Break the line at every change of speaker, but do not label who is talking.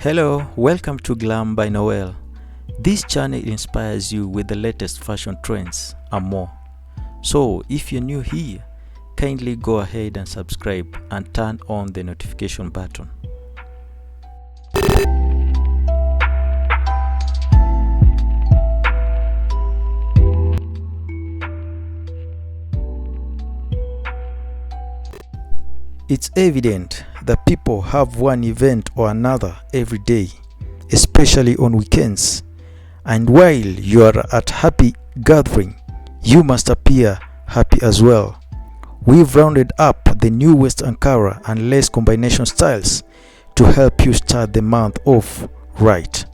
Hello, welcome to Glam by Noel. This channel inspires you with the latest fashion trends and more. So if you're new here, kindly go ahead and subscribe and turn on the notification button. It's evident that people have one event or another every day, especially on weekends. And while you are at happy gathering, you must appear happy as well. We've rounded up the new West Ankara and lace combination styles to help you start the month off right.